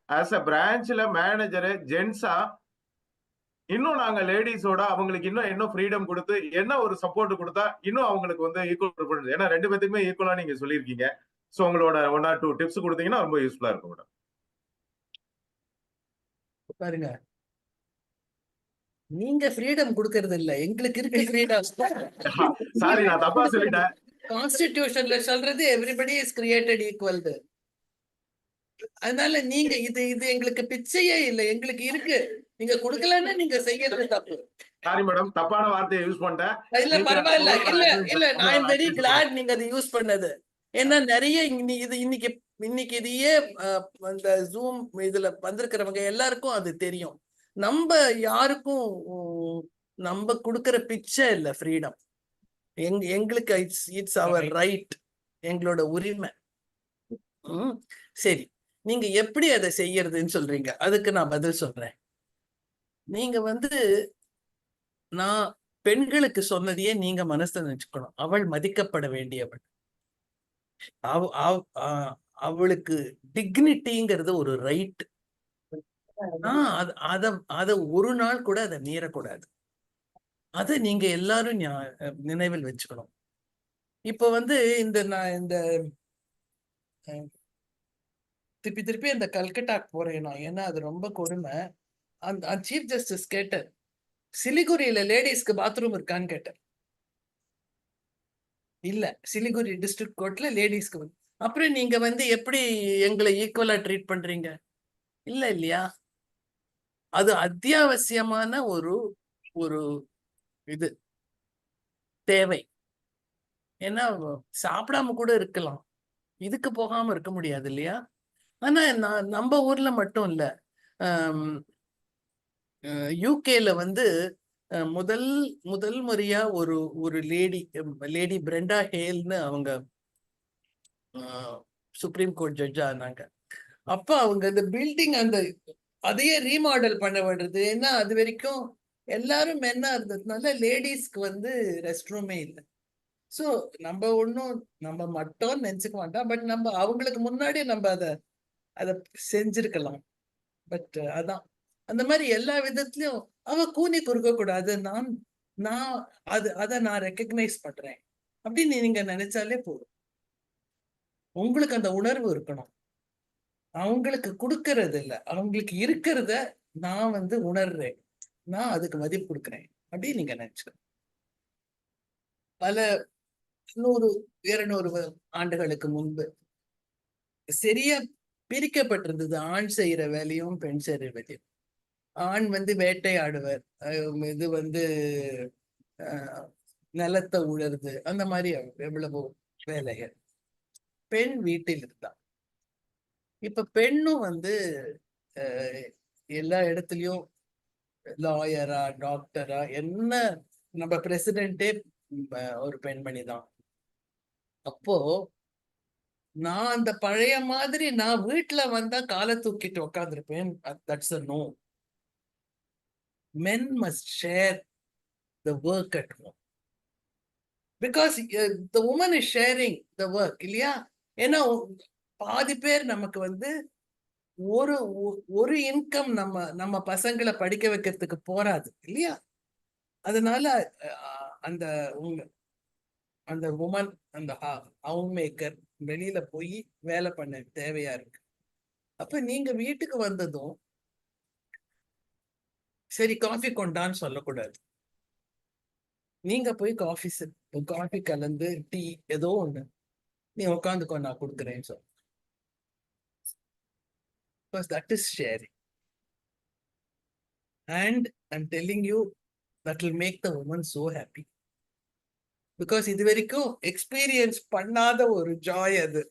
As a பிரான்ச்ல manager ஜென்ஸா இன்னும் நாங்க லேடிஸோட அவங்களுக்கு இன்னும் ஃப்ரீடம் கொடுத்து என்ன ஒரு சப்போர்ட் கொடுத்தா இன்னும் அவங்களுக்கு வந்து ஈக்குவல், ஏன்னா ரெண்டு பேத்துக்குமே ஈக்குவலா நீங்க சொல்லியிருக்கீங்க. சோ உங்களோட 1 or 2 டிப்ஸ் கொடுத்தீங்கன்னா ரொம்ப யூஸ்ஃபுல்லா இருக்கும் மேடம். பாருங்க, நீங்க ஃப்ரீடம் கொடுக்கறது இல்ல, எங்களுக்கு இருக்கு ஃப்ரீடம். சாரி, நான் தப்பா சொல்லிட்டேன். கான்ஸ்டிடியூஷன்ல சொல்றது எவ்ரிபடி இஸ் கிரியேட்டட் ஈக்குவல். அதனால நீங்க இது இது எங்களுக்கு பிச்சையே இல்லை, எங்களுக்கு இருக்கு. நீங்க கொடுக்கலன்னா நீங்க செய்யறது தப்பு. சாரி மேடம், தப்பான வார்த்தையை யூஸ் பண்ணிட்டேன். இல்ல பரவாயில்ல, இல்ல இல்ல, நான் ஐம் வெரி கிளாட் நீங்க அதை யூஸ் பண்ணது. ஏன்னா நிறைய இன்னைக்கு இன்னைக்கு இதையே இந்த ஜூம் இதுல வந்திருக்கிறவங்க எல்லாருக்கும் அது தெரியும். நம்ம யாருக்கும் நம்ம கொடுக்கற பிச்சை இல்ல ஃப்ரீடம். எங்களுக்கு இட்ஸ் அவர் ரைட், எங்களோட உரிமை. சரி, நீங்க எப்படி அதை செய்யறதுன்னு சொல்றீங்க, அதுக்கு நான் பதில் சொல்றேன். நீங்க வந்து நான் பெண்களுக்கு சொன்னதையே நீங்க மனசுல நினைச்சுக்கணும். அவள் மதிக்கப்பட வேண்டியவள். அவளுக்கு டிக்னிட்டிங்கிறது ஒரு ரைட். அத ஒரு நாள் கூட அதை மீறக்கூடாது. அதை நீங்க எல்லாரும் நினைவில் வச்சுக்கணும். இப்ப வந்து நான் இந்த திருப்பி திருப்பி அந்த கல்கட்டாக்கு போறேன் நான், ஏன்னா அது ரொம்ப கொடுமை. அந்த சீஃப் ஜஸ்டிஸ் கேட்டார், சிலிகுரியில லேடிஸ்க்கு பாத்ரூம் இருக்கான்னு கேட்டார். இல்ல, சிலிகுரி டிஸ்ட்ரிக்ட் கோர்ட்ல லேடிஸ்க்கு வந்து. அப்புறம் நீங்க வந்து எப்படி எங்களை ஈக்குவலா ட்ரீட் பண்றீங்க? இல்ல இல்லையா? அது அத்தியாவசியமான ஒரு ஒரு இது தேவை. ஏன்னா சாப்பிடாம கூட இருக்கலாம், இதுக்கு போகாம இருக்க முடியாது இல்லையா? ஆனா நம்ம ஊர்ல மட்டும் இல்ல, யூகேல வந்து முதல் முதல் முறையா ஒரு லேடி பிரெண்டா ஹேல்னு அவங்க சுப்ரீம் கோர்ட் ஜட்ஜா ஆனாங்க. அப்ப அவங்க இந்த பில்டிங் அதையே ரீமாடல் பண்ண வேண்டியது. ஏன்னா அது வரைக்கும் எல்லாரும் மென்னா இருந்ததுனால லேடிஸ்க்கு வந்து ரெஸ்ட் ரூமே இல்லை. ஸோ நம்ம மட்டும் நினைச்சுக்க மாட்டோம், பட் நம்ம அவங்களுக்கு முன்னாடி நம்ம அதை செஞ்சிருக்கலாம். பட் அதான் அந்த மாதிரி எல்லா விதத்திலயும் அவ கூனி குறுக்க கூடாது. நான் அதை நான் ரெக்கக்னைஸ் பண்றேன் அப்படின்னு நீங்க நினைச்சாலே போதும். உங்களுக்கு அந்த உணர்வு இருக்கணும். அவங்களுக்கு கொடுக்கறது இல்லை, அவங்களுக்கு இருக்கிறத நான் வந்து உணர்றேன், நான் அதுக்கு மதிப்பு கொடுக்குறேன் அப்படின்னு நீங்க நினைச்சுக்கணும். பல 100-200 ஆண்டுகளுக்கு முன்பு சரியா பிரிக்கப்பட்டிருந்தது ஆண் செய்யற வேலையும் பெண் செய்யற வேலையும். ஆண் வந்து வேட்டையாடுவர், இது வந்து நிலத்தை உழறது, அந்த மாதிரி எவ்வளவோ வேலைகள். பெண் வீட்டில் இருந்தா. இப்ப பெண்ணும் வந்து எல்லா இடத்துலயும் லாயரா டாக்டரா என்ன, நம்ம பிரசிடென்டே ஒரு பெண்மணி தான். அப்போ நான் அந்த பழைய மாதிரி நான் வீட்டுல வந்தா காலை தூக்கிட்டு உட்காந்துருப்பேன். That's a no. Men must share the work at home because the woman is sharing the work இல்லையா? ஏன்னா பாதி பேர் நமக்கு வந்து ஒரு இன்கம் நம்ம பசங்களை படிக்க வைக்கிறதுக்கு போறாது இல்லையா? அதனால அந்த அந்த உமன், அந்த ஹவுஸ் மேக்கர் வெளியில போய் வேலை பண்ண தேவையா இருக்கு. அப்ப நீங்க வீட்டுக்கு வந்ததும் சரி காஃபி கொண்டான்னு சொல்லக்கூடாது. நீங்க போய் காஃபி கலந்து டீ ஏதோ ஒண்ணு நீ உட்காந்துக்கோ, நான் கொடுக்குறேன்னு சொல்ல. Because that is sharing. And I'm telling you, that will make the woman so happy. Because இது வரைக்கும் எக்ஸ்பீரியன்ஸ் பண்ணாத ஒரு ஜாய் அது.